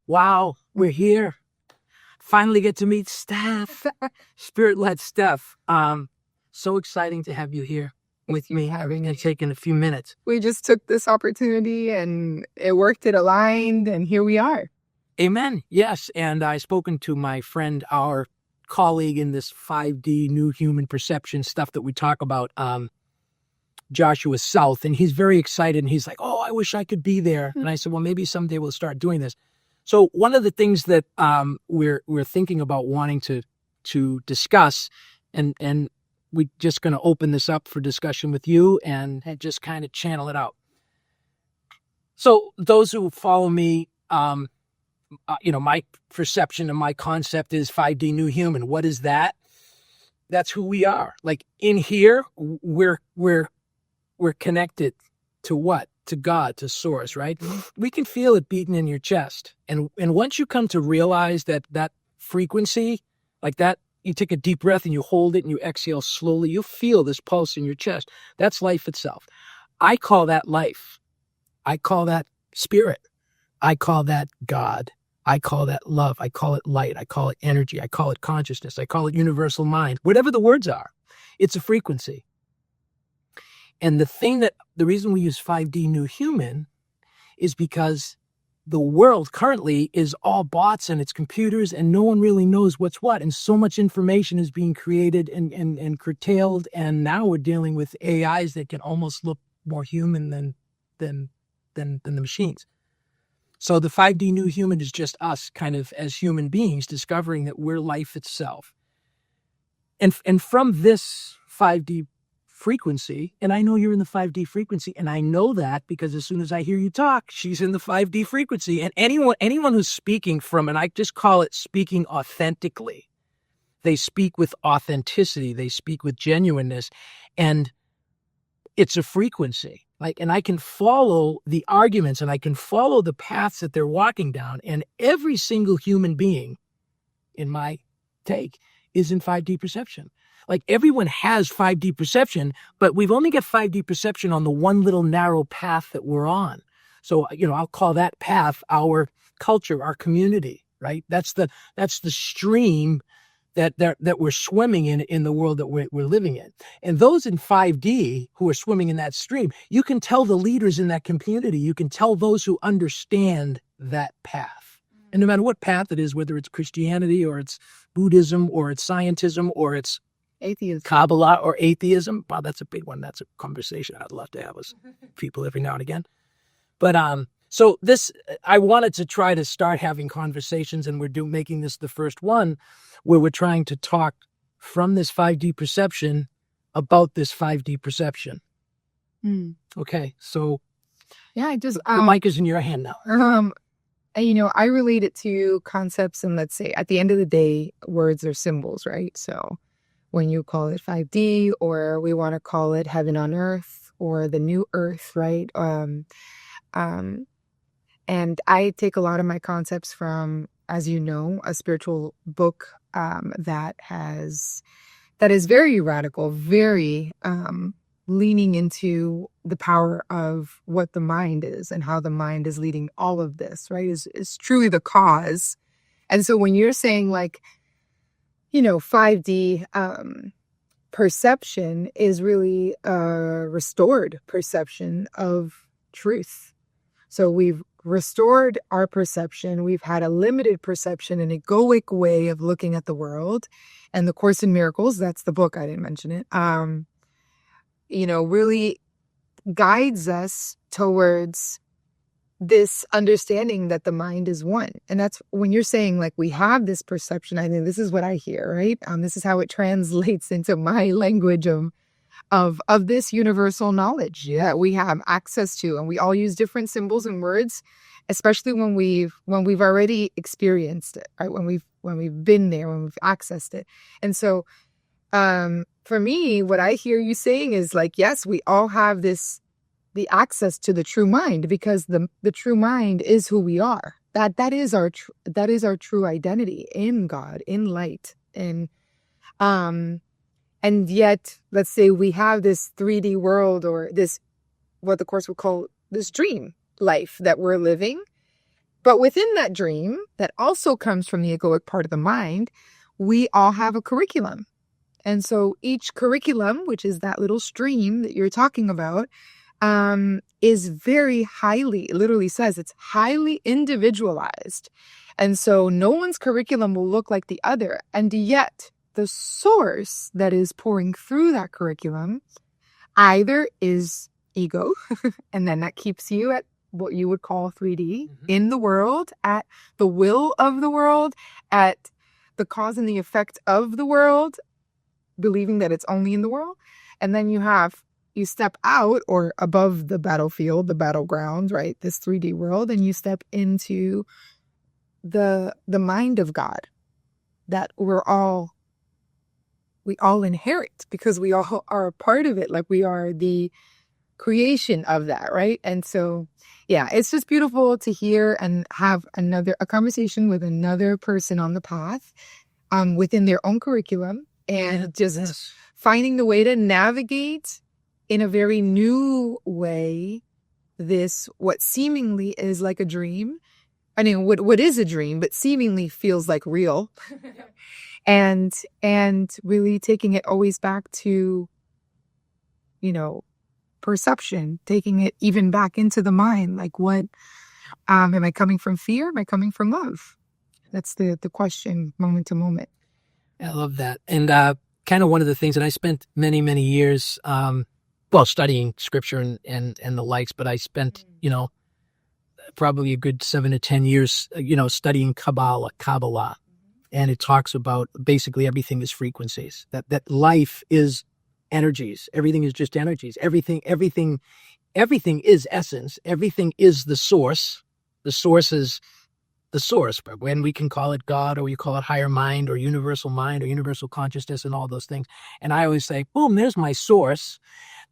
Wow, we're here. Finally get to meet Stef, Spiritled Stef. So exciting to have you here with me, having and taking a few minutes. We just took this opportunity and it worked, it aligned, and here we are. Amen. Yes, and I've spoken to my friend, our colleague in this 5D new human perception stuff that we talk about, Joshua South, and he's very excited, and he's like, oh, I wish I could be there. And I said, well, maybe someday we'll start doing this. So one of the things that we're thinking about wanting to discuss, and we're just going to open this up for discussion with you and just kind of channel it out. So those who follow me, my perception and my concept is 5D new human. What is that? That's who we are. Like in here, we're connected to what? To God, to source, right? We can feel it beating in your chest. And once you come to realize that frequency, like that, you take a deep breath and you hold it and you exhale slowly, you feel this pulse in your chest. That's life itself. I call that life. I call that spirit. I call that God. I call that love. I call it light. I call it energy. I call it consciousness. I call it universal mind. Whatever the words are, it's a frequency. And the reason we use 5D new human is because the world currently is all bots and it's computers and no one really knows what's what. And so much information is being created and curtailed. And now we're dealing with AIs that can almost look more human than the machines. So the 5D new human is just us kind of as human beings discovering that we're life itself. And from this 5D frequency, and I know you're in the 5D frequency, and I know that because as soon as I hear you talk, she's in the 5D frequency. And anyone who's speaking from, and I just call it speaking authentically, they speak with authenticity, they speak with genuineness, and it's a frequency. And I can follow the arguments and I can follow the paths that they're walking down, and every single human being, in my take, is in 5D perception. Like everyone has 5D perception, but we've only got 5D perception on the one little narrow path that we're on. So, I'll call that path our culture, our community, right? That's the stream that we're swimming in the world that we're living in. And those in 5D who are swimming in that stream, you can tell the leaders in that community, you can tell those who understand that path. And no matter what path it is, whether it's Christianity or it's Buddhism or it's scientism or it's Atheism, Kabbalah or atheism. Wow, that's a big one. That's a conversation I'd love to have with people every now and again. But so this, I wanted to try to start having conversations, and we're making this the first one where we're trying to talk from this 5D perception about this 5D perception. Okay, so yeah, the mic is in your hand now. I relate it to concepts, and let's say at the end of the day, words are symbols, right? So when you call it 5D, or we want to call it heaven on earth or the new earth, right? And I take a lot of my concepts from, as you know, a spiritual book that is very radical, very leaning into the power of what the mind is and how the mind is leading all of this, right? Is truly the cause. And so when you're saying 5D perception is really a restored perception of truth. So we've restored our perception. We've had a limited perception, an egoic way of looking at the world. And the Course in Miracles, that's the book, I didn't mention it, really guides us towards this understanding that the mind is one. And that's when you're saying we have this perception, I think this is what I hear, right? This is how it translates into my language of this universal knowledge that we have access to. And we all use different symbols and words, especially when we've already experienced it, right? When we've been there, when we've accessed it. And so for me, what I hear you saying is yes, we all have the access to the true mind, because the true mind is who we are. That is our true identity in God, in light. And yet, let's say we have this 3D world, or this, what the Course would call this dream life that we're living. But within that dream, that also comes from the egoic part of the mind, we all have a curriculum. And so each curriculum, which is that little stream that you're talking about, is very highly, it literally says it's highly individualized. And so no one's curriculum will look like the other. And yet the source that is pouring through that curriculum either is ego, and then that keeps you at what you would call 3D in the world, at the will of the world, at the cause and the effect of the world, believing that it's only in the world. And then you step out or above the battlefield, the battleground, right? This 3D world, and you step into the mind of God that we all inherit, because we all are a part of it. Like, we are the creation of that, right? And so, yeah, it's just beautiful to hear and have a conversation with another person on the path, within their own curriculum, and just finding the way to navigate in a very new way this, what seemingly is like a dream. I mean, what is a dream, but seemingly feels like real. and really taking it always back to, perception, taking it even back into the mind. Like, what, am I coming from fear? Am I coming from love? That's the question, moment to moment. I love that. And kind of one of the things, and I spent many, many years, studying scripture and the likes, but I spent, probably a good 7 to 10 years, studying Kabbalah. And it talks about basically everything is frequencies, that life is energies. Everything is just energies. Everything is essence. Everything is the source. The source is the source, but when we can call it God, or we call it higher mind or universal consciousness and all those things. And I always say, boom, there's my source.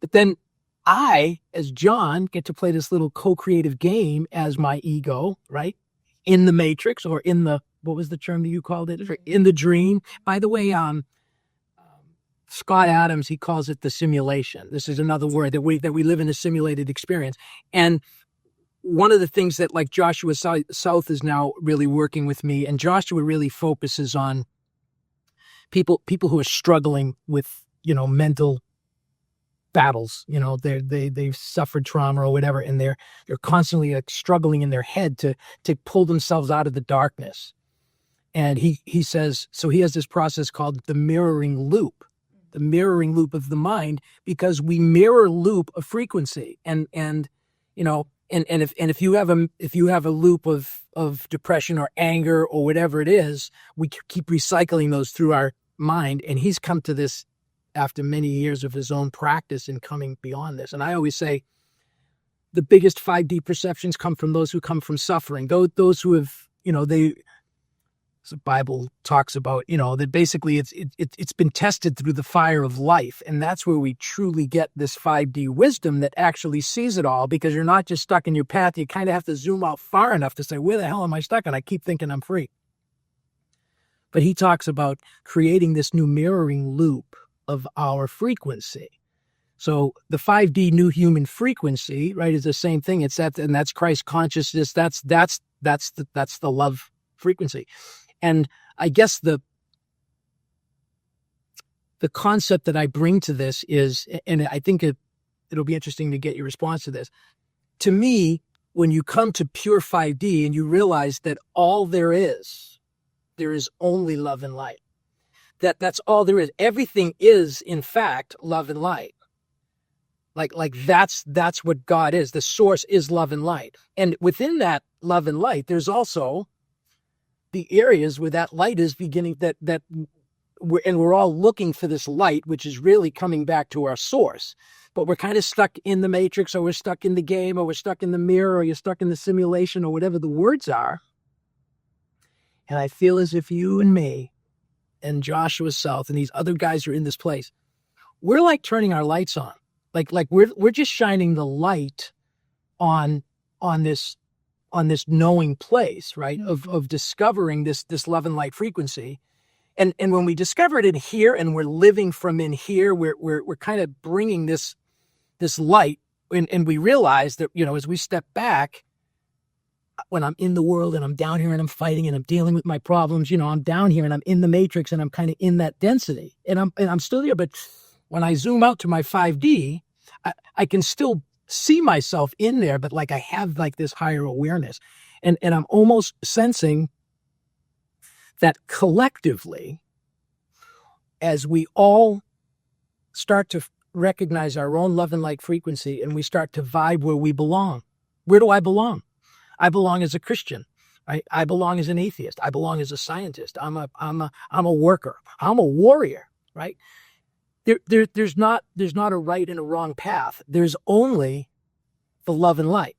But then I, as John, get to play this little co-creative game as my ego, right? In the matrix, or in the, what was the term that you called it? In the dream. By the way, Scott Adams, he calls it the simulation. This is another word that we live in a simulated experience. And one of the things that, like, Joshua South is now really working with me, and Joshua really focuses on people who are struggling with, mental battles. They've suffered trauma or whatever, and they're constantly, like, struggling in their head to pull themselves out of the darkness. And he says, so he has this process called the mirroring loop of the mind, because we mirror loop a frequency. And if you have a loop of depression or anger or whatever it is, we keep recycling those through our mind. And he's come to this after many years of his own practice and coming beyond this. And I always say the biggest 5D perceptions come from those who come from suffering. Those who have, the Bible talks about, that basically it's been tested through the fire of life. And that's where we truly get this 5D wisdom that actually sees it all, because you're not just stuck in your path. You kind of have to zoom out far enough to say, where the hell am I stuck? And I keep thinking I'm free. But he talks about creating this new mirroring loop of our frequency. So the 5D new human frequency, right, is the same thing. It's that, and that's Christ consciousness. That's the love frequency. And I guess the concept that I bring to this is, and I think it'll be interesting to get your response to this. To me, when you come to pure 5D and you realize that all there is only love and light. That's all there is. Everything is, in fact, love and light. Like that's what God is. The source is love and light. And within that love and light, there's also the areas where that light is beginning, we're all looking for this light, which is really coming back to our source. But we're kind of stuck in the matrix, or we're stuck in the game, or we're stuck in the mirror, or you're stuck in the simulation, or whatever the words are. And I feel as if you and me and Joshua South and these other guys who are in this place, we're like turning our lights on. Like we're just shining the light on this knowing place, right? Of discovering this love and light frequency. And when we discover it in here, and we're living from in here, we're kind of bringing this light, and we realize that, as we step back, when I'm in the world and I'm down here and I'm fighting and I'm dealing with my problems, I'm down here and I'm in the matrix and I'm kind of in that density and I'm still there. But when I zoom out to my 5D, I can still see myself in there, but like I have like this higher awareness and I'm almost sensing that collectively, as we all start to recognize our own love and light frequency and we start to vibe where we belong. Where do I belong? I belong as a Christian. I belong as an atheist. I belong as a scientist. I'm a worker. I'm a warrior, right? There's not a right and a wrong path. There's only the love and light.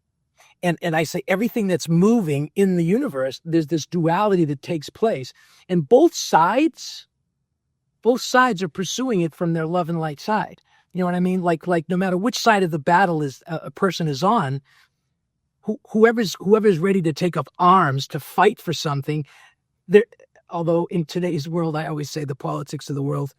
And I say everything that's moving in the universe, there's this duality that takes place. And both sides are pursuing it from their love and light side. You know what I mean? Like no matter which side of the battle is a person is on, whoever's ready to take up arms to fight for something, although in today's world, I always say the politics of the world,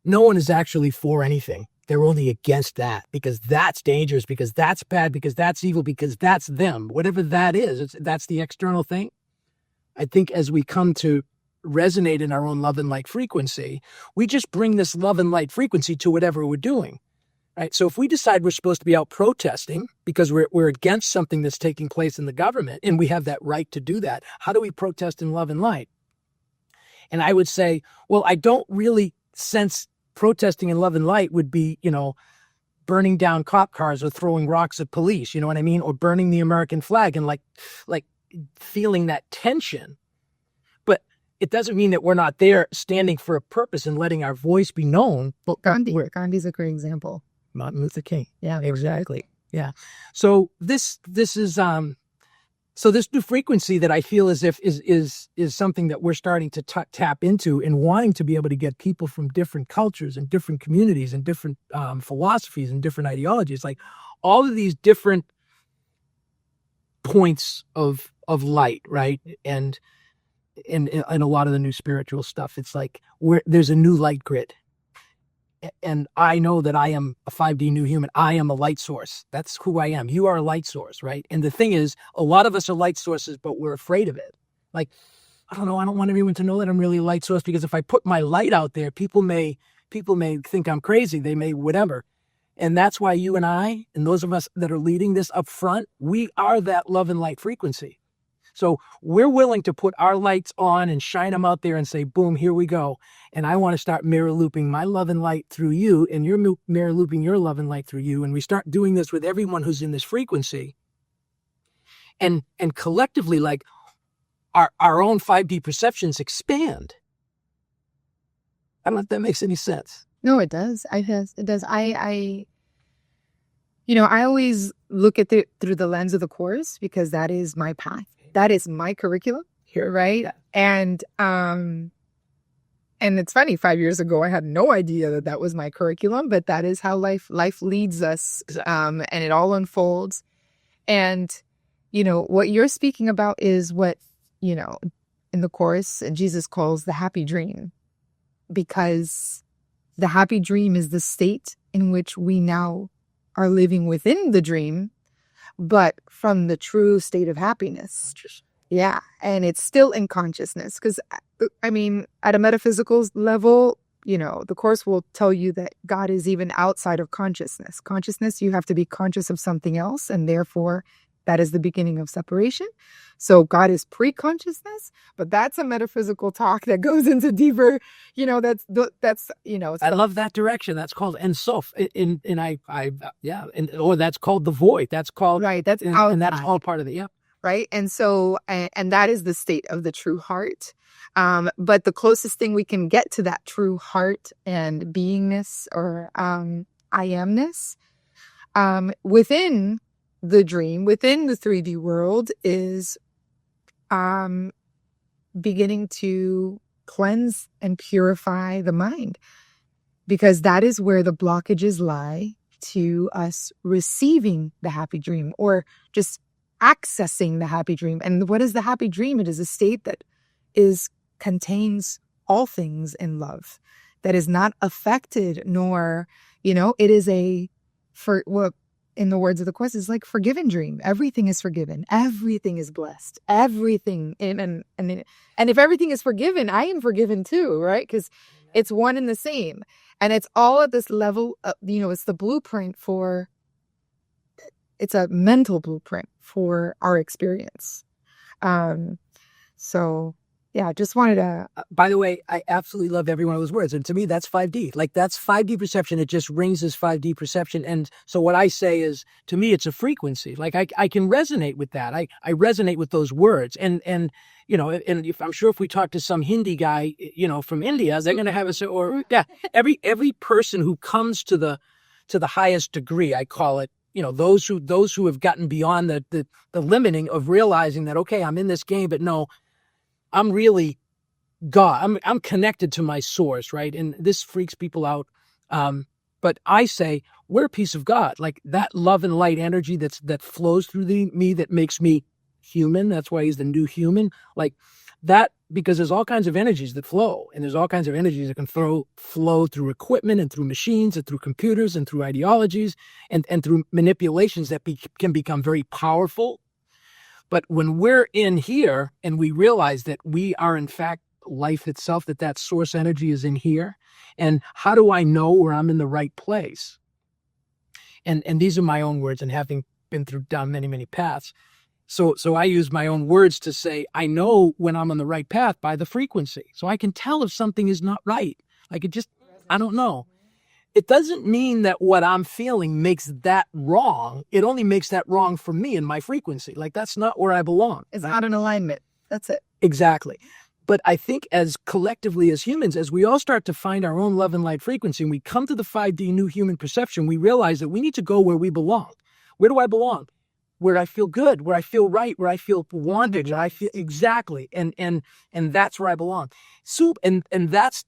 no one is actually for anything. They're only against that because that's dangerous, because that's bad, because that's evil, because that's them. Whatever that is, that's the external thing. I think as we come to resonate in our own love and light frequency, we just bring this love and light frequency to whatever we're doing. Right. So if we decide we're supposed to be out protesting because we're against something that's taking place in the government and we have that right to do that, how do we protest in love and light? And I would say, well, I don't really sense protesting in love and light would be, burning down cop cars or throwing rocks at police, you know what I mean? Or burning the American flag and like feeling that tension. But it doesn't mean that we're not there standing for a purpose and letting our voice be known. Well, Gandhi's a great example. Martin Luther King. Yeah, exactly. Yeah. So this is so this new frequency that I feel as if is something that we're starting to tap into and wanting to be able to get people from different cultures and different communities and different philosophies and different ideologies, like all of these different points of light, right? And a lot of the new spiritual stuff, it's like there's a new light grid. And I know that I am a 5D new human. I am a light source. That's who I am. You are a light source, right? And the thing is, a lot of us are light sources, but we're afraid of it. Like, I don't know. I don't want everyone to know that I'm really a light source because if I put my light out there, people may think I'm crazy. They may whatever. And that's why you and I, and those of us that are leading this up front, we are that love and light frequency. So we're willing to put our lights on and shine them out there and say, boom, here we go. And I want to start mirror looping my love and light through you, and you're mirror looping your love and light through you. And we start doing this with everyone who's in this frequency. And collectively, like our own 5D perceptions expand. I don't know if that makes any sense. No, it does. It does. I always look at it through the lens of the course because that is my path. That is my curriculum, right? Yeah. And it's funny, 5 years ago, I had no idea that was my curriculum, but that is how life leads us. Exactly. And it all unfolds. And, what you're speaking about is what, in the course, Jesus calls the happy dream, because the happy dream is the state in which we now are living within the dream, but from the true state of happiness. Yeah. And it's still in consciousness. Because, at a metaphysical level, the course will tell you that God is even outside of consciousness. Consciousness, you have to be conscious of something else. And therefore, that is the beginning of separation. So God is pre-consciousness, but that's a metaphysical talk that goes into deeper, that's. I love that direction. That's called Ein Sof. Or that's called the void. That's called, right. That's and that's all part of it. Yeah. Right. And so, and that is the state of the true heart. But the closest thing we can get to that true heart and beingness or I amness within the dream, within the 3D world is beginning to cleanse and purify the mind, because that is where the blockages lie to us receiving the happy dream or just accessing the happy dream. And what is the happy dream? It is a state that contains all things in love, that is not affected, nor, it is in the words of the quest, is like forgiven dream. Everything is forgiven. Everything is blessed. Everything. And if everything is forgiven, I am forgiven too, right? Because it's one and the same. And it's all at this level of, it's the blueprint for, it's a mental blueprint for our experience. So yeah, just wanted to. By the way, I absolutely love every one of those words. And to me, that's 5D. Like, that's 5D perception. It just rings as 5D perception. And so what I say is, to me, it's a frequency. Like, I can resonate with that. I resonate with those words. And if I'm sure if we talk to some Hindi guy, from India, they're going to have every person who comes to the highest degree, I call it, those who have gotten beyond the limiting of realizing that, okay, I'm in this game, but no, I'm really God. I'm connected to my source, right? And this freaks people out. But I say we're a piece of God, like that love and light energy that flows through me, that makes me human. That's why he's the new human, like that, because there's all kinds of energies that flow, and there's all kinds of energies that can flow through equipment and through machines and through computers and through ideologies and through manipulations that can become very powerful. But when we're in here and we realize that we are in fact life itself, that source energy is in here, and how do I know where I'm in the right place? And these are my own words, and having been down many, many paths. So I use my own words to say, I know when I'm on the right path by the frequency. So I can tell if something is not right. I don't know. It doesn't mean that what I'm feeling makes that wrong. It only makes that wrong for me and my frequency. Like, that's not where I belong. It's not an alignment. That's it. Exactly. But I think as collectively as humans, as we all start to find our own love and light frequency, and we come to the 5D new human perception, we realize that we need to go where we belong. Where do I belong? Where I feel good, where I feel right, where I feel wanted, where I feel exactly, and that's where I belong. And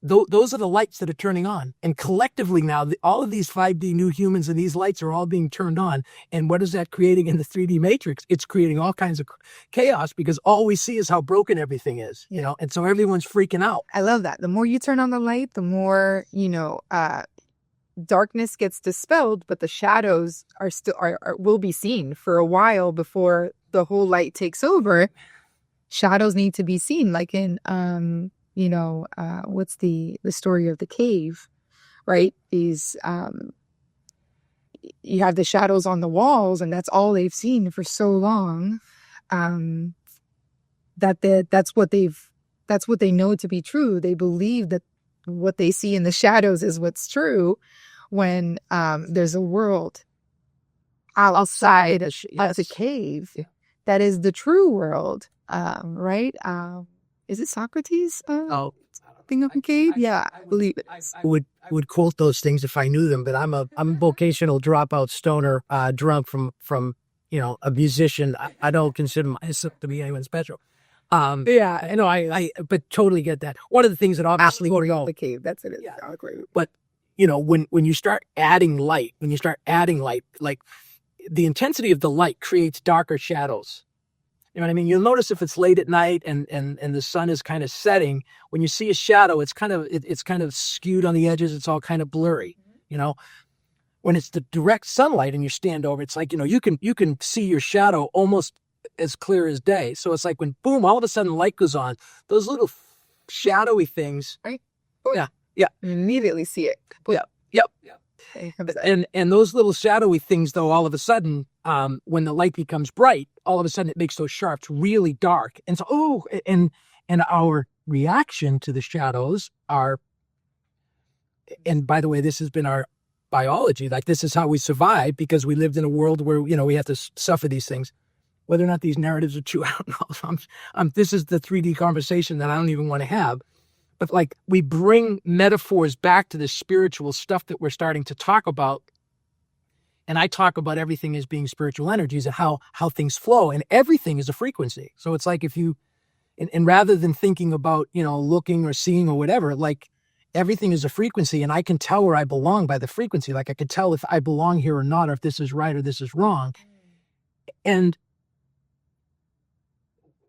those are the lights that are turning on. And collectively now, all of these 5D new humans and these lights are all being turned on. And what is that creating in the 3D matrix? It's creating all kinds of chaos, because all we see is how broken everything is, and so everyone's freaking out. I love that. The more you turn on the light, the more, darkness gets dispelled, but the shadows will be seen for a while before the whole light takes over. Shadows need to be seen, like in what's the story of the cave, right? These you have the shadows on the walls, and that's all they've seen for so long, that's what they know to be true. They believe that what they see in the shadows is what's true, when there's a world outside of the cave that is the true world, right? Is it Socrates? Thing of the cave? I believe it. I would quote those things if I knew them, but I'm a vocational dropout stoner, drunk from a musician. I don't consider myself to be anyone special. I but totally get that. One of the things that obviously the cave, that's it. Yeah, I agree. But when you start adding light, like the intensity of the light creates darker shadows. You know what I mean? You'll notice if it's late at night and the sun is kind of setting, when you see a shadow, it's kind of skewed on the edges. It's all kind of blurry. When it's the direct sunlight and you stand over, it's like, you can see your shadow almost as clear as day. So it's like when boom, all of a sudden light goes on, those little shadowy things. Right. Oh yeah. You immediately see it. Yep. And those little shadowy things, though, all of a sudden, when the light becomes bright, all of a sudden it makes those sharps really dark. And so, and our reaction to the shadows are, and by the way, this has been our biology. Like, this is how we survive, because we lived in a world where, we have to suffer these things. Whether or not these narratives are true, I don't know. This is the 3D conversation that I don't even want to have. But like, we bring metaphors back to the spiritual stuff that we're starting to talk about. And I talk about everything as being spiritual energies and how things flow, and everything is a frequency. So it's like, if you, and rather than thinking about, looking or seeing or whatever, like, everything is a frequency, and I can tell where I belong by the frequency. Like, I can tell if I belong here or not, or if this is right or this is wrong. And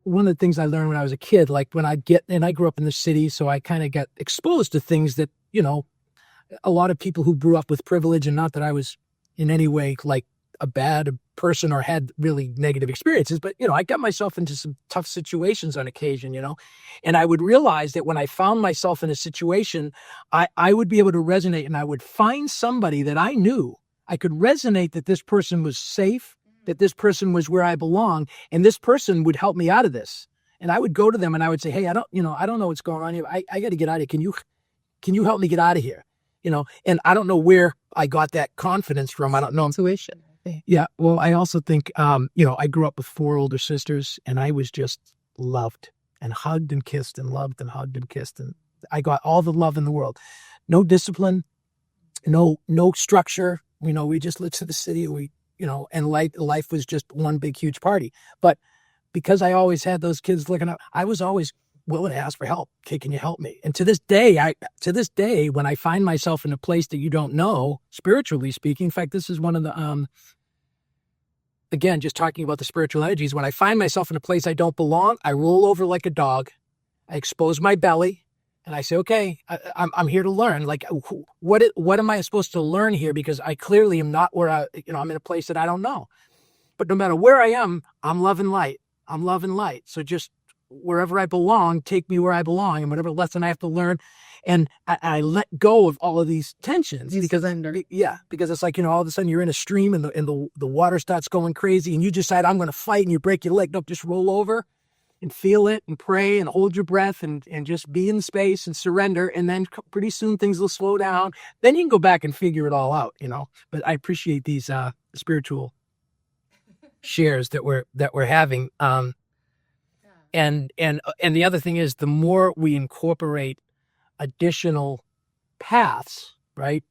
one of the things I learned when I was a kid, like and I grew up in the city, so I kind of got exposed to things that, a lot of people who grew up with privilege, and not that I was in any way like a bad person or had really negative experiences, but, I got myself into some tough situations on occasion, and I would realize that when I found myself in a situation, I would be able to resonate, and I would find somebody that I knew. I could resonate that this person was safe, that this person was where I belong, and this person would help me out of this. And I would go to them and I would say, hey, I don't know what's going on here. I got to get out of here. Can you help me get out of here? And I don't know where I got that confidence from. I don't know. Intuition. Yeah. Well, I also think, I grew up with 4 older sisters, and I was just loved and hugged and kissed and loved and hugged and kissed. And I got all the love in the world. No discipline, no structure. We just lived to the city. And life was just one big, huge party. But because I always had those kids looking up, I was always willing to ask for help. Okay, can you help me? And to this day, when I find myself in a place that you don't know, spiritually speaking, in fact, this is one of the, again, just talking about the spiritual energies, when I find myself in a place I don't belong, I roll over like a dog, I expose my belly, and I say, okay, I'm here to learn. Like, what am I supposed to learn here? Because I clearly am not where I'm in a place that I don't know. But no matter where I am, I'm love and light. I'm love and light. So just wherever I belong, take me where I belong, and whatever lesson I have to learn. And I let go of all of these tensions because it's like, all of a sudden you're in a stream and the water starts going crazy and you decide I'm going to fight and you break your leg. Nope, just roll over and feel it and pray and hold your breath and just be in space and surrender. And then pretty soon things will slow down. Then you can go back and figure it all out, But I appreciate these spiritual shares that we're having. And the other thing is, the more we incorporate additional paths, right?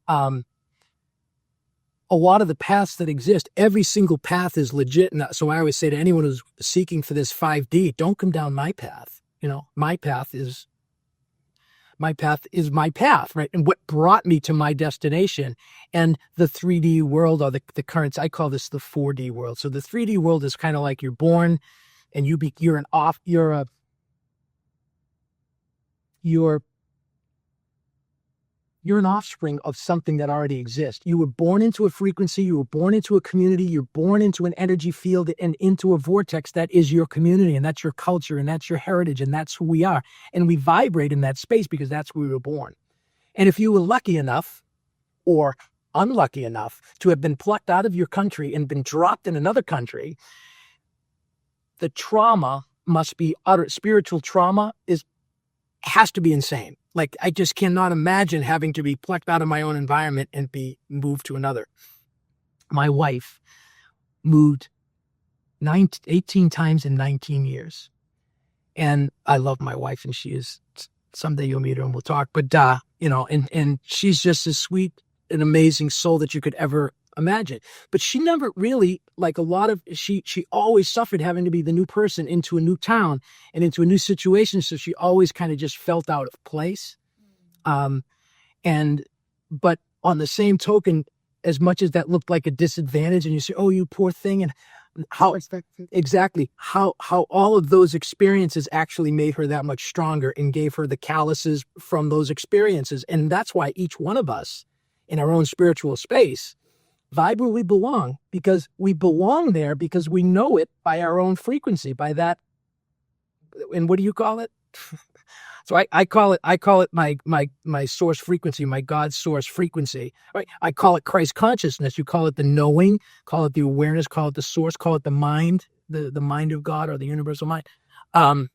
A lot of the paths that exist, every single path is legit. And so I always say to anyone who's seeking for this 5D, don't come down my path. My path is my path, right? And what brought me to my destination. And the 3D world, or the currents, I call this the 4D world. So the 3D world is kind of like you're born and you're an offspring of something that already exists. You were born into a frequency, you were born into a community, you're born into an energy field and into a vortex that is your community, and that's your culture, and that's your heritage, and that's who we are. And we vibrate in that space because that's where we were born. And if you were lucky enough or unlucky enough to have been plucked out of your country and been dropped in another country, the trauma must be utter. Spiritual trauma has to be insane. Like, I just cannot imagine having to be plucked out of my own environment and be moved to another. My wife moved 18 times in 19 years. And I love my wife, and she is, someday you'll meet her and we'll talk. But, and she's just as sweet, an amazing soul that you could ever imagine. But she never really, like she always suffered having to be the new person into a new town and into a new situation. So she always kind of just felt out of place. But on the same token, as much as that looked like a disadvantage, and you say, oh, you poor thing, and how all of those experiences actually made her that much stronger and gave her the calluses from those experiences. And that's why each one of us in our own spiritual space vibe where we belong, because we belong there because we know it by our own frequency, by that. And what do you call it? So I call it my source frequency, my God source frequency, right? I call it Christ consciousness. You call it the knowing, call it the awareness, call it the source, call it the mind, the mind of God, or the universal mind. But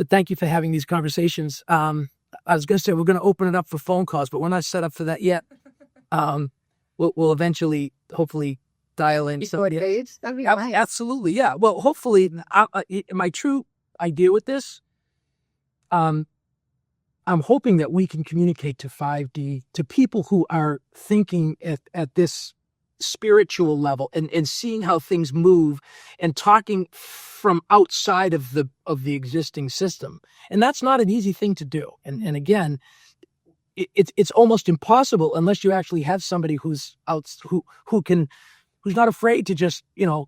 thank you for having these conversations. I was going to say we're going to open it up for phone calls, but we're not set up for that yet. We'll eventually, hopefully, dial in. That'd be nice. Absolutely, yeah. Well, hopefully, my true idea with this, I'm hoping that we can communicate to 5D, to people who are thinking at this spiritual level and seeing how things move and talking from outside of the existing system. And that's not an easy thing to do. And again, it's almost impossible unless you actually have somebody who's not afraid to just,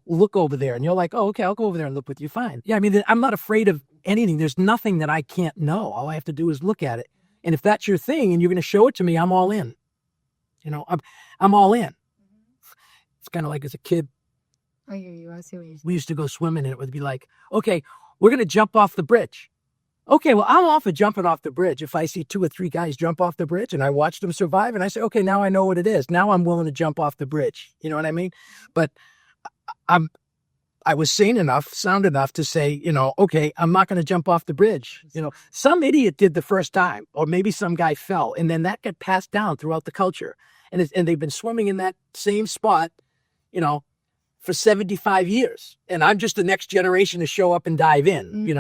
look over there, and you're like, oh, okay, I'll go over there and look with you. Fine. Yeah. I mean, I'm not afraid of anything. There's nothing that I can't know. All I have to do is look at it. And if that's your thing and you're going to show it to me, I'm all in. I'm all in. kind of like as a kid, I hear you. I see what you're saying. we used to go swimming and it would be like, okay, we're going to jump off the bridge. Okay, well, I'm all for jumping off the bridge. If I see 2 or 3 guys jump off the bridge and I watch them survive and I say, okay, now I know what it is. Now I'm willing to jump off the bridge. You know what I mean? But I was sane enough, sound enough to say, okay, I'm not going to jump off the bridge. Some idiot did the first time, or maybe some guy fell, and then that got passed down throughout the culture. And they've been swimming in that same spot, for 75 years. And I'm just the next generation to show up and dive in,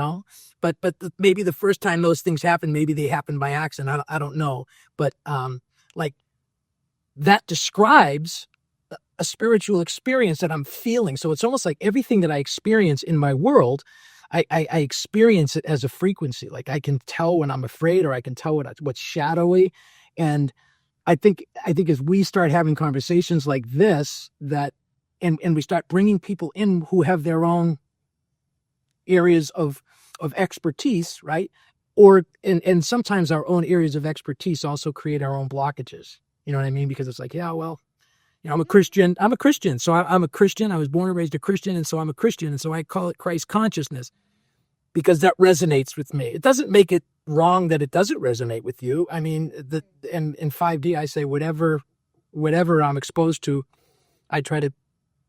But maybe the first time those things happen, maybe they happen by accident. I don't know. But that describes a spiritual experience that I'm feeling. So it's almost like everything that I experience in my world, I experience it as a frequency. Like I can tell when I'm afraid, or I can tell what's shadowy. And I think as we start having conversations like this, and we start bringing people in who have their own areas of expertise, right? And sometimes our own areas of expertise also create our own blockages. You know what I mean? Because it's like, yeah, well, I'm a Christian. So I'm a Christian. I was born and raised a Christian. And so I'm a Christian. And so I call it Christ consciousness because that resonates with me. It doesn't make it wrong that it doesn't resonate with you. I mean, in 5D, I say whatever I'm exposed to, I try to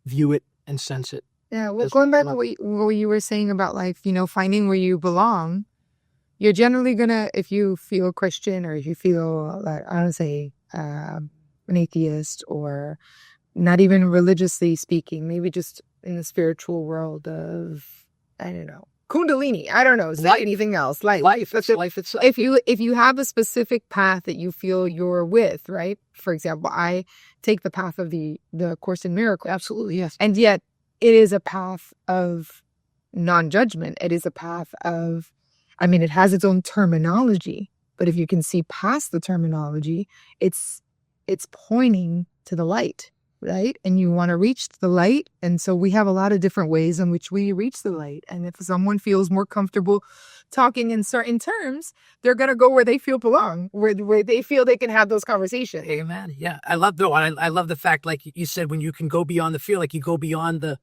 view it and sense it. Yeah, well, going back to what you were saying about life, finding where you belong, you're generally gonna, if you feel Christian or if you feel like, I don't say, an atheist, or not even religiously speaking, maybe just in the spiritual world of, I don't know, Kundalini, I don't know, say anything else, life itself. If you have a specific path that you feel you're with, right? For example, I take the path of the Course in Miracles. Absolutely, yes. And yet it is a path of non-judgment. It is a path of, it has its own terminology, but if you can see past the terminology, it's pointing to the light, right? And you want to reach the light. And so we have a lot of different ways in which we reach the light. And if someone feels more comfortable talking in certain terms, they're going to go where they feel belong, where they feel they can have those conversations. Amen. Yeah. I love the fact, like you said, when you can go beyond the fear, like you go beyond the,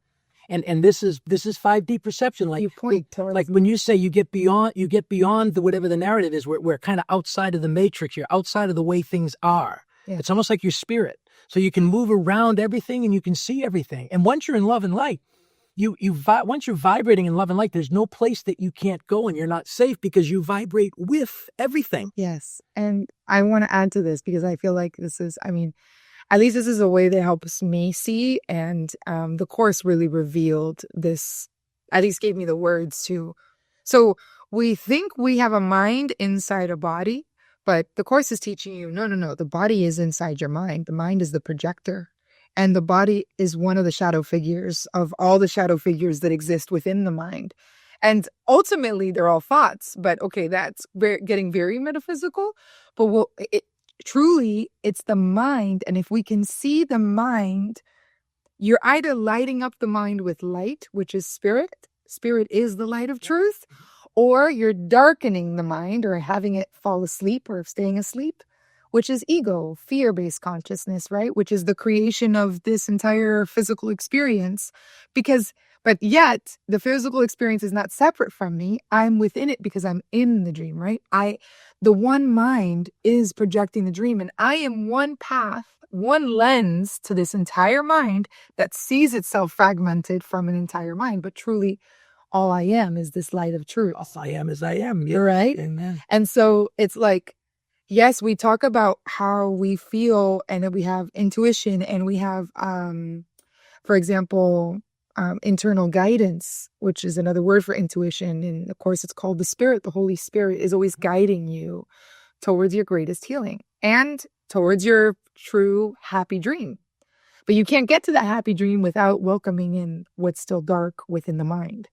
and this is 5D perception. Like you point towards, like when you say you get beyond the, whatever the narrative is, we're kind of outside of the matrix. You're outside of the way things are. Yeah. It's almost like your spirit. So you can move around everything and you can see everything. And once you're in love and light, once you're vibrating in love and light, there's no place that you can't go and you're not safe because you vibrate with everything. Yes. And I want to add to this because I feel like this is, at least this is a way that helps me see. And the Course really revealed this, at least gave me the words to. So we think we have a mind inside a body. But the Course is teaching you, no. The body is inside your mind. The mind is the projector. And the body is one of the shadow figures of all the shadow figures that exist within the mind. And ultimately, they're all thoughts. But okay, that's getting very metaphysical. But truly, it's the mind. And if we can see the mind, you're either lighting up the mind with light, which is spirit. Spirit is the light of truth. Or you're darkening the mind or having it fall asleep or staying asleep, which is ego, fear-based consciousness, right? Which is the creation of this entire physical experience. But yet the physical experience is not separate from me. I'm within it because I'm in the dream, right? The one mind is projecting the dream, and I am one path, one lens to this entire mind that sees itself fragmented from an entire mind, but truly all I am is this light of truth. All I am is I am. You're right. Amen. And so it's like, yes, we talk about how we feel and that we have intuition and we have, for example, internal guidance, which is another word for intuition. And of course, it's called the Spirit. The Holy Spirit is always guiding you towards your greatest healing and towards your true happy dream. But you can't get to that happy dream without welcoming in what's still dark within the mind,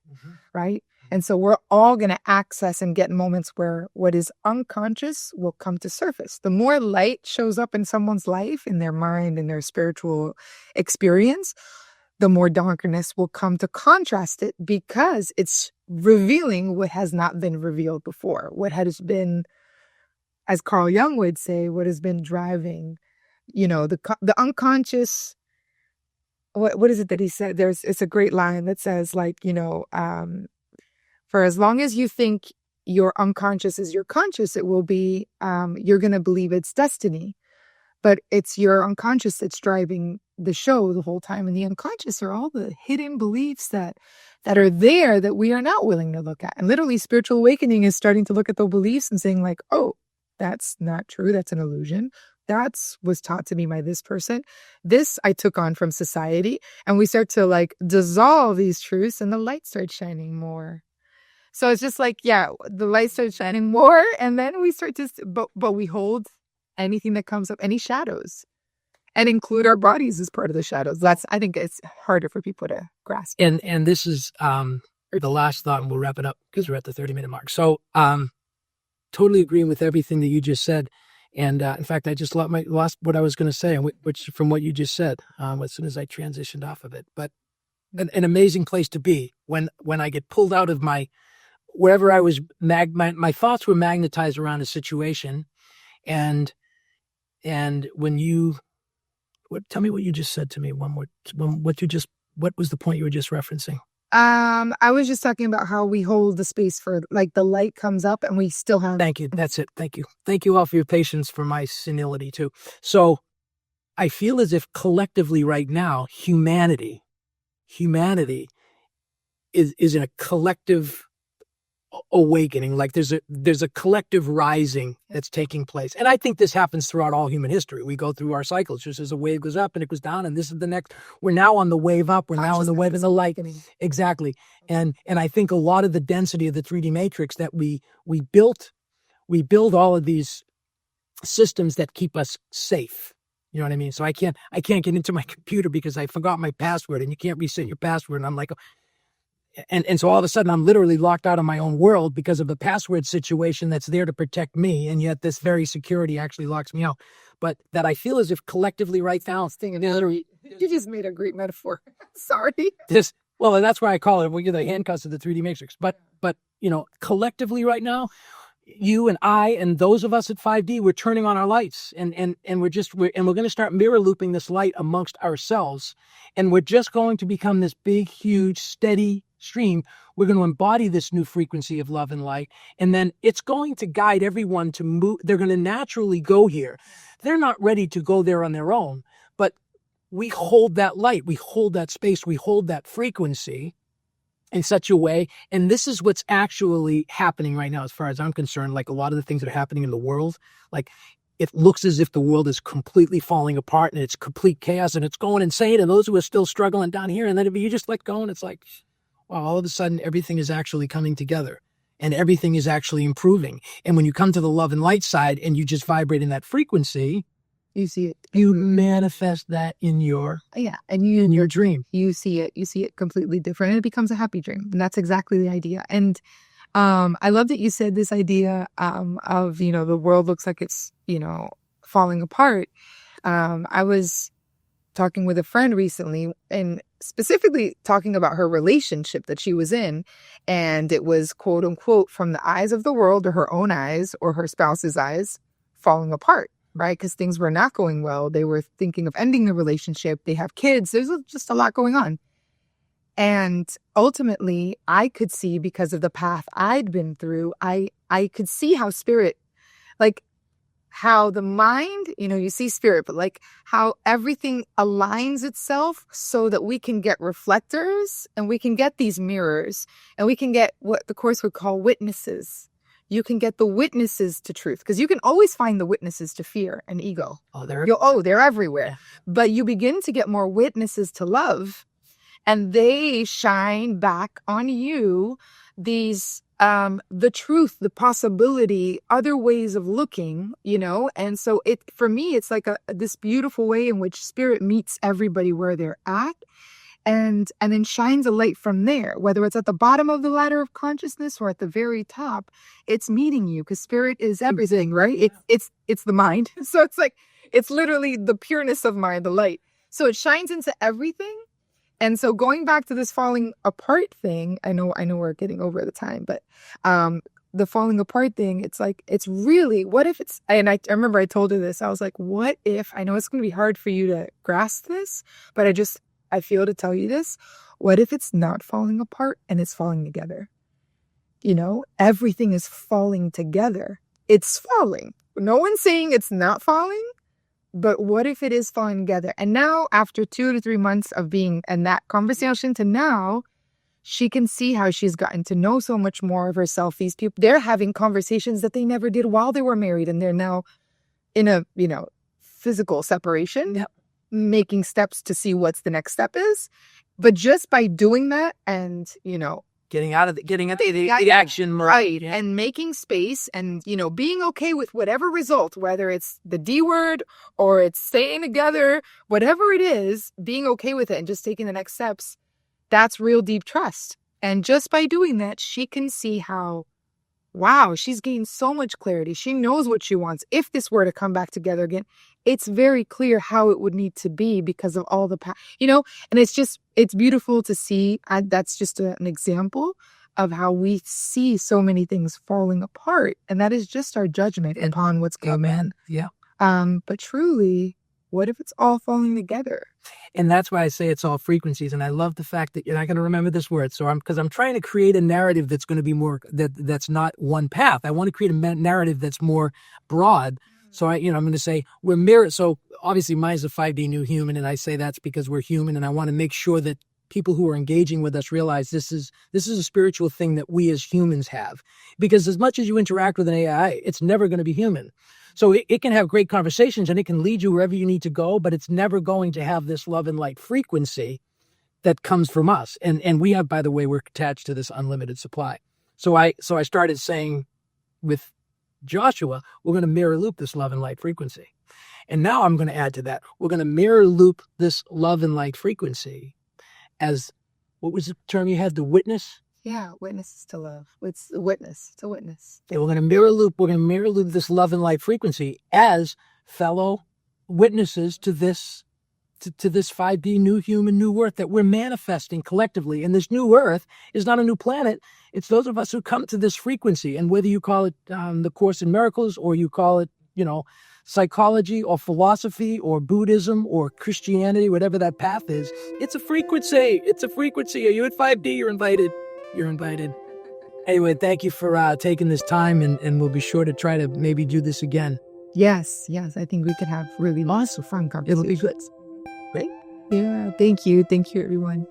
right? And so we're all going to access and get moments where what is unconscious will come to surface. The more light shows up in someone's life, in their mind, in their spiritual experience, the more darkness will come to contrast it because it's revealing what has not been revealed before, what has been, as Carl Jung would say, what has been driving, the unconscious what is it that he said? It's a great line that says, like, for as long as you think your unconscious is your conscious, it will be, you're going to believe it's destiny. But it's your unconscious that's driving the show the whole time. And the unconscious are all the hidden beliefs that are there that we are not willing to look at. And literally, spiritual awakening is starting to look at the beliefs and saying, like, oh, that's not true. That's an illusion. That's was taught to me by this person. This I took on from society. And we start to like dissolve these truths, and the light starts shining more. So it's just like, yeah, the light starts shining more, and then we start to, but we hold anything that comes up, any shadows, and include our bodies as part of the shadows. I think it's harder for people to grasp. And this is the last thought, and we'll wrap it up because we're at the 30-minute mark. So totally agreeing with everything that you just said. And in fact, I just lost what I was going to say, which from what you just said, as soon as I transitioned off of it. But an amazing place to be when I get pulled out of wherever I was, my thoughts were magnetized around a situation. And when tell me what you just said to me what was the point you were just referencing? I was just talking about how we hold the space for, like, the light comes up and we still have. Thank you. That's it. Thank you. Thank you all for your patience for my senility too. So I feel as if collectively right now, humanity is in a collective awakening. Like there's a collective rising that's taking place. And I think this happens throughout all human history. We go through our cycles. Just as a wave goes up and it goes down, and this is the next. We're now on the wave up. We're now on the wave of the light. Exactly. And I think a lot of the density of the 3D matrix that we build all of these systems that keep us safe. You know what I mean? So I can't get into my computer because I forgot my password, and you can't reset your password. And I'm like, and so all of a sudden I'm literally locked out of my own world because of the password situation that's there to protect me. And yet this very security actually locks me out. But that I feel as if collectively right now, you just made a great metaphor. Sorry. And that's why I call it, you're the handcuffs of the 3D matrix. But collectively right now, you and I and those of us at 5D, we're turning on our lights, and we're going to start mirror looping this light amongst ourselves. And we're just going to become this big, huge, steady stream. We're going to embody this new frequency of love and light. And then it's going to guide everyone to move. They're going to naturally go here. They're not ready to go there on their own, but we hold that light. We hold that space. We hold that frequency in such a way. And this is what's actually happening right now, as far as I'm concerned. Like a lot of the things that are happening in the world, like it looks as if the world is completely falling apart and it's complete chaos and it's going insane. And those who are still struggling down here, and then if you just let go and it's like, well, all of a sudden everything is actually coming together and everything is actually improving. And when you come to the love and light side and you just vibrate in that frequency, you see it. You manifest that in your in your dream. You see it completely different, and it becomes a happy dream. And that's exactly the idea. And I love that you said this idea of, the world looks like it's, falling apart. I was talking with a friend recently, and specifically talking about her relationship that she was in, and it was, quote unquote, from the eyes of the world or her own eyes or her spouse's eyes, falling apart. Right? Because things were not going well. They were thinking of ending the relationship. They have kids. There's just a lot going on. And ultimately, I could see, because of the path I'd been through, I could see how spirit, like how the mind, you see spirit, but like how everything aligns itself so that we can get reflectors and we can get these mirrors and we can get what the Course would call witnesses. You can get the witnesses to truth, because you can always find the witnesses to fear and ego. They're everywhere. Yeah. But you begin to get more witnesses to love, and they shine back on you these the truth, the possibility, other ways of looking, And so for me, it's like this beautiful way in which spirit meets everybody where they're at. And then shines a light from there, whether it's at the bottom of the ladder of consciousness or at the very top. It's meeting you, because spirit is everything, right? It's the mind. So it's like, it's literally the pureness of mind, the light. So it shines into everything. And so going back to this falling apart thing, I know we're getting over the time, but the falling apart thing, it's like, it's really, what if it's, and I remember I told her this, I was like, what if, I know it's going to be hard for you to grasp this, but I feel to tell you this. What if it's not falling apart and it's falling together? You know, everything is falling together. It's falling. No one's saying it's not falling, but what if it is falling together? And now, after 2 to 3 months of being in that conversation to now, she can see how she's gotten to know so much more of herself. These people, they're having conversations that they never did while they were married, and they're now in a, physical separation, Yep. making steps to see what's the next step is. But just by doing that and, Getting at the action. right, and making space and, being okay with whatever result, whether it's the D word or it's staying together, whatever it is, being okay with it and just taking the next steps, that's real deep trust. And just by doing that, she can see how, wow, she's gained so much clarity. She knows what she wants. If this were to come back together again, it's very clear how it would need to be because of all the and it's beautiful to see. That's just an example of how we see so many things falling apart. And that is just our judgment upon what's coming. Amen. Yeah. But truly, what if it's all falling together? And that's why I say it's all frequencies. And I love the fact that you're not going to remember this word. So because I'm trying to create a narrative that's going to be more, that's not one path. I want to create a narrative that's more broad. So I'm going to say we're mirror. So obviously mine's a 5D new human. And I say that's because we're human. And I want to make sure that people who are engaging with us realize this is a spiritual thing that we as humans have. Because as much as you interact with an AI, it's never going to be human. So it can have great conversations and it can lead you wherever you need to go, but it's never going to have this love and light frequency that comes from us. And we have, by the way, we're attached to this unlimited supply. So I started saying with Joshua, we're going to mirror loop this love and light frequency. And now I'm going to add to that. We're going to mirror loop this love and light frequency as, what was the term you had, the witness? Yeah, witnesses to love. It's a witness. It's a witness. Yeah, we're going to mirror loop this love and light frequency as fellow witnesses to this 5D new human, new earth that we're manifesting collectively. And this new earth is not a new planet. It's those of us who come to this frequency. And whether you call it the Course in Miracles, or you call it, psychology or philosophy or Buddhism or Christianity, whatever that path is, it's a frequency. It's a frequency. Are you at 5D? You're invited. You're invited. Anyway, thank you for taking this time, and we'll be sure to try to maybe do this again. Yes. I think we could have really lots of fun conversations. It'll be good. Great. Yeah. Thank you. Thank you, everyone.